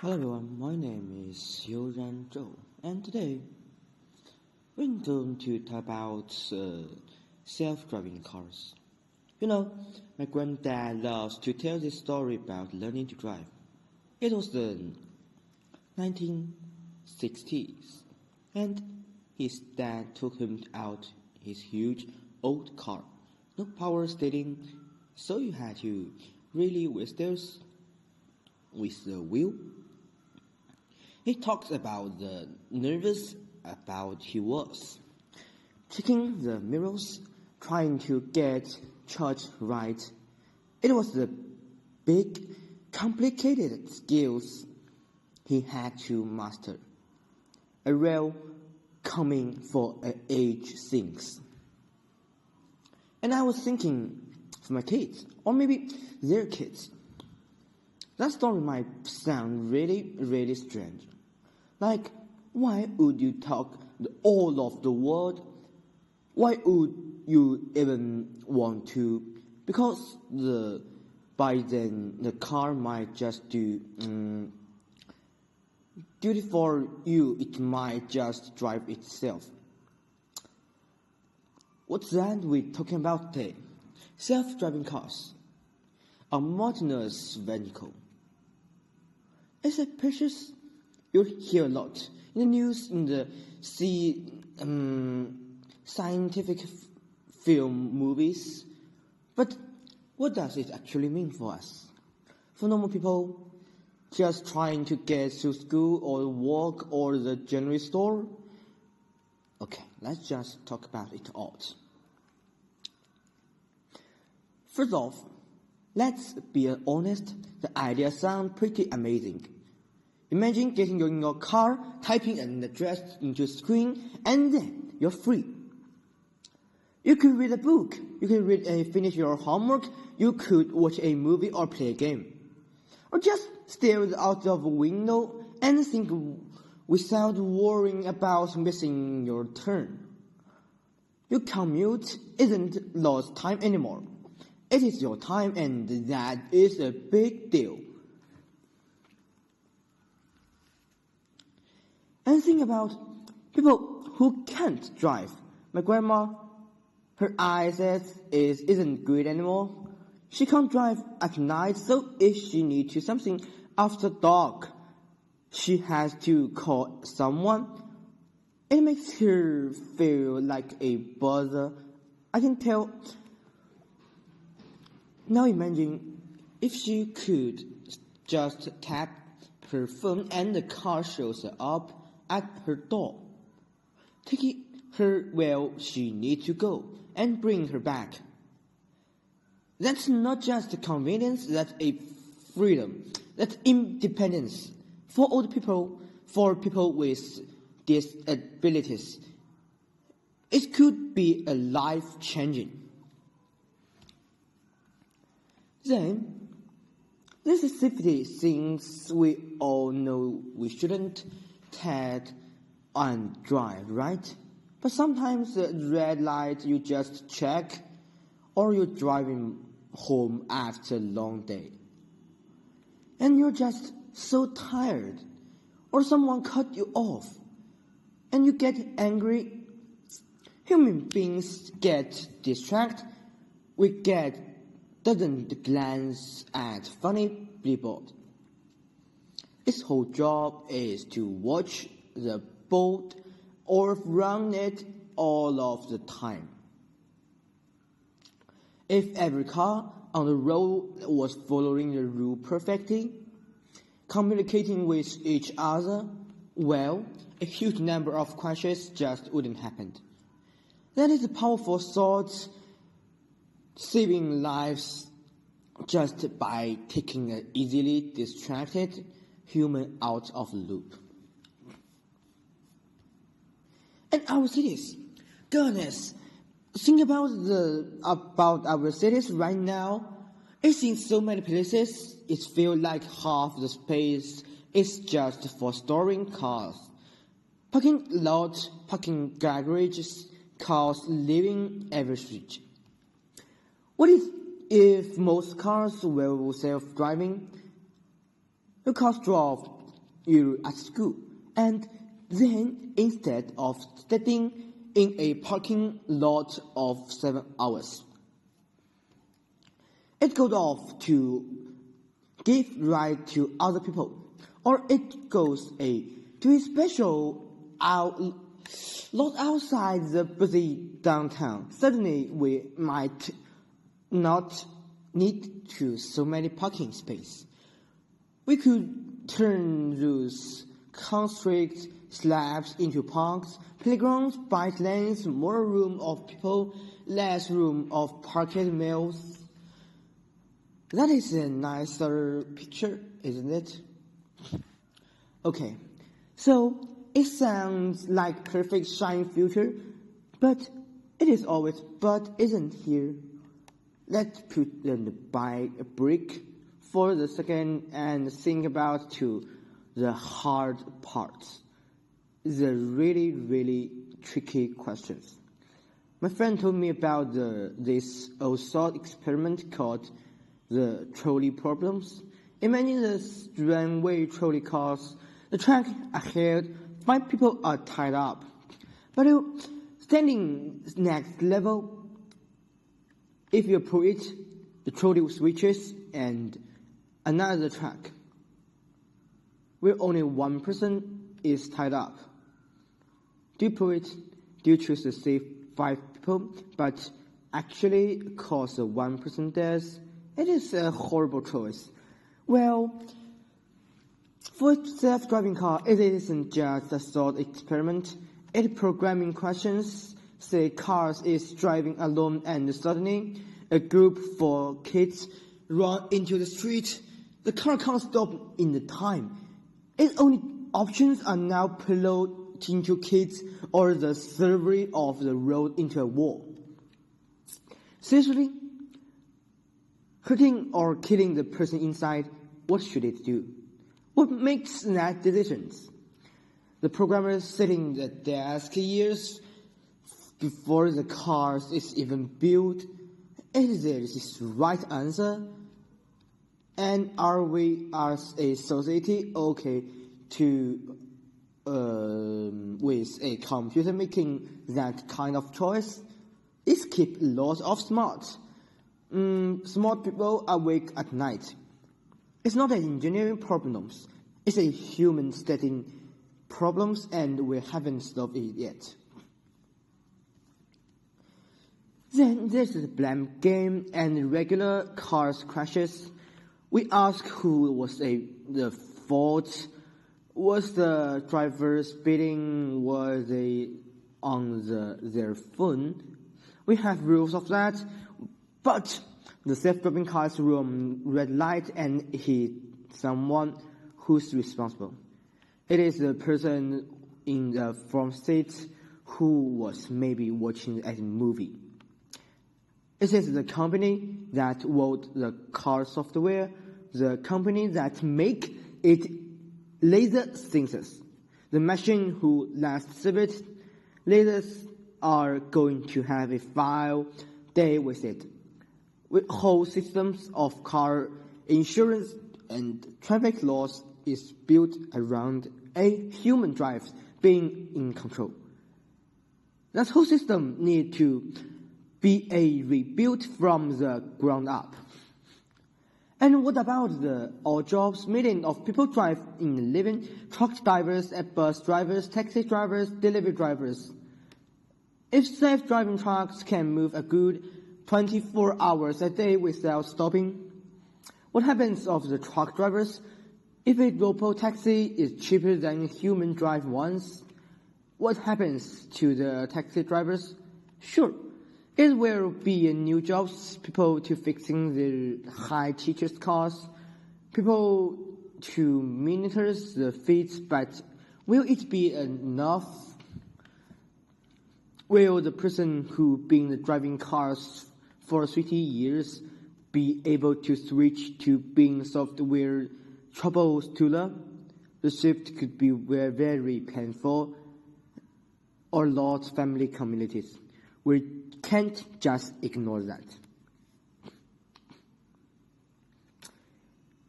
Hello everyone, my name is Youran Zhou, and today we're going to talk about self-driving cars. My granddad loves to tell this story about learning to drive. It was the 1960s, and his dad took him out his huge old car. No power steering, so you had to really with the wheel. He talks about the nervous about he was, checking the mirrors, trying to get church right. It was the big, complicated skills he had to master. A real coming for age things. And I was thinking for my kids, or maybe their kids. That story might sound really, really strange. Like, why would you talk all of the world? Why would you even want to? Because by then the car might just do duty for you. It might just drive itself. What's that we're talking about today? Self-driving cars. A mountainous vehicle. It's a precious. You hear a lot in the news, in the scientific film movies. But what does it actually mean for us? For normal people, just trying to get to school or work or the general store? Okay, let's just talk about it all. First off, let's be honest, the idea sounds pretty amazing. Imagine getting in your car, typing an address into a screen, and then you're free. You could read a book, you could finish your homework, you could watch a movie or play a game. Or just stare out of a window and think without worrying about missing your turn. Your commute isn't lost time anymore. It is your time, and that is a big deal. And think about people who can't drive. My grandma, her eyesight isn't good anymore. She can't drive at night, so if she needs to something after dark, she has to call someone. It makes her feel like a bother. I can tell. Now imagine if she could just tap her phone and the car shows up at her door, taking her where she needs to go and bring her back. That's not just a convenience, that's a freedom, that's independence for old people, for people with disabilities. It could be a life-changing. Then, there's the safety things we all know we shouldn't take and drive, right? But sometimes the red light you just check, or you're driving home after a long day, and you're just so tired, or someone cut you off, and you get angry. Human beings get distracted. We doesn't glance at funny billboard. Its whole job is to watch the boat or run it all of the time. If every car on the road was following the rule perfectly, communicating with each other, well, a huge number of crashes just wouldn't happen. That is a powerful thought, saving lives just by taking an easily distracted human out of the loop. And our cities, goodness, think about our cities right now. It's in so many places. It feels like half the space is just for storing cars. Parking lots, parking garages, cars living every street. What if most cars were self-driving? The cost drop you're at school, and then instead of standing in a parking lot of 7 hours, it goes off to give ride to other people, or it goes to a special lot outside the busy downtown. Suddenly, we might not need so many parking spaces. We could turn those concrete slabs into parks, playgrounds, bike lanes, more room of people, less room of parked mills. That is a nicer picture, isn't it? Okay, so it sounds like perfect shiny future, but it is always but isn't here. Let's put the brick for the second and think about the hard parts, the really, really tricky questions. My friend told me about this old thought experiment called the trolley problems. Imagine the runway trolley cars. The track ahead, 5 people are tied up. But standing next level, if you pull it, the trolley switches and another track, where only one person is tied up. Do you pull it? Do you choose to save 5 people, but actually cause one person death? It is a horrible choice. Well, for a self-driving car, it isn't just a thought experiment. It's programming questions. Say cars is driving alone and suddenly a group for kids run into the street. The car can't stop in the time. Its only options are now plowed into kids or the survey of the road into a wall. Seriously? Hurting or killing the person inside, what should it do? What makes that decisions? The programmer sitting at the desk years before the car is even built. Is there this right answer? And are we as a society okay to with a computer making that kind of choice? This keeps lots of smart people awake at night. It's not an engineering problem. It's a human setting problems, and we haven't solved it yet. Then there's the blame game and regular cars crashes. We ask who was the fault. Was the driver speeding? Was they on their phone? We have rules of that, but the self-driving cars run red light and hit someone who's responsible. It is the person in the front seat who was maybe watching a movie. It is the company that wrote the car software, the company that make it laser sensors, the machine who last service. Lasers are going to have a file day with it. With whole systems of car insurance and traffic laws is built around a human drive being in control. That whole system need to be rebuilt from the ground up. And what about the odd jobs? Millions of people drive in a living: truck drivers, bus drivers, taxi drivers, delivery drivers. If self-driving trucks can move a good 24 hours a day without stopping, what happens of the truck drivers? If a robo-taxi is cheaper than human drive ones, what happens to the taxi drivers? Sure, it will be new jobs, people to fixing the high teachers' cars, people to monitor the feeds, but will it be enough? Will the person who been driving cars for 30 years be able to switch to being software troubleshooter? The shift could be very, very painful or lost family communities. We can't just ignore that.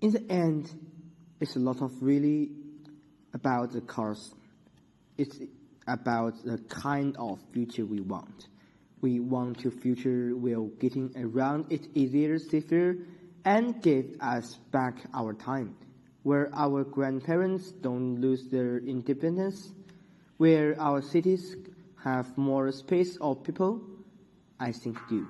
In the end, it's a lot of really about the cars. It's about the kind of future we want. We want a future where getting around it easier, safer, and give us back our time, where our grandparents don't lose their independence, where our cities have more space or people. I think do.